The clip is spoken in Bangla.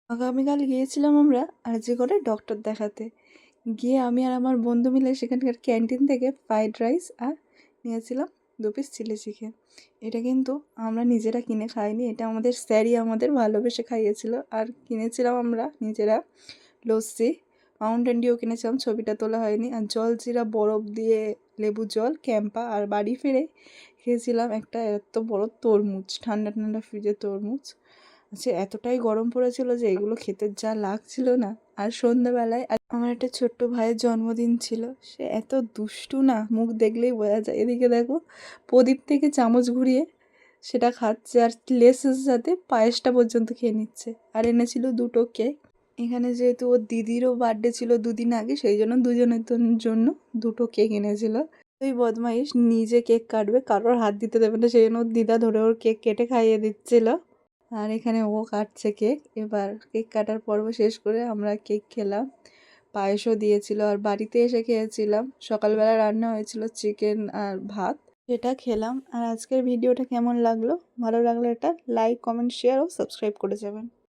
আগামীকাল গিয়েছিলাম আমরা আরজিকরে ডক্টর দেখাতে। গিয়ে আমি আর আমার বন্ধু মিলে সেখানকার ক্যান্টিন থেকে ফ্রাইড রাইস আর নিয়েছিলাম 2 পিস চিলি চিকেন। এটা কিন্তু আমরা নিজেরা কিনে খাইনি, এটা আমাদের স্যারই আমাদের ভালোবেসে খাইয়েছিল। আর কিনেছিলাম আমরা নিজেরা লস্যি, মাউন্টেন ডিউ কিনেছিলাম, ছবিটা তোলা হয়নি। আর জলজিরা বরফ দিয়ে লেবু জল, ক্যাম্পা। আর বাড়ি ফিরে খেয়েছিলাম একটা এত বড় তরমুজ, ঠান্ডা ঠান্ডা ফ্রিজের তরমুজ। আচ্ছা, এতটাই গরম পড়েছিল যে এগুলো খেতে যা লাগছিল না। আর সন্ধ্যাবেলায় আমার একটা ছোট্ট ভাইয়ের জন্মদিন ছিল। সে এত দুষ্টু না, মুখ দেখলেই বোঝা যায়। এদিকে দেখো, প্রদীপ থেকে চামচ ঘুরিয়ে সেটা খাচ্ছে, আর লেসের সাথে পায়েসটা পর্যন্ত খেয়ে নিচ্ছে। আর এনেছিল 2টো কেক। এখানে যেহেতু ওর দিদিরও বার্থডে ছিল 2 দিন আগে, সেই জন্য দুজনের জন্য 2টো কেক এনেছিল। ওই বদমাইশ নিজে কেক কাটবে, কারোর হাত দিতে দেবে না, সেই জন্য ওর দিদা ধরে ওর কেক কেটে খাইয়ে দিচ্ছিল। আর এখানে ও কাটছে কেক। এবার কেক কাটার পর্ব শেষ করে আমরা কেক খেলাম, পায়েসও দিয়েছিল। আর বাড়িতে এসে খেয়েছিলাম, সকালবেলা রান্না হয়েছিল চিকেন আর ভাত, সেটা খেলাম। আর আজকের ভিডিওটা কেমন লাগলো, ভালো লাগলে এটা লাইক, কমেন্ট, শেয়ার ও সাবস্ক্রাইব করে যাবেন।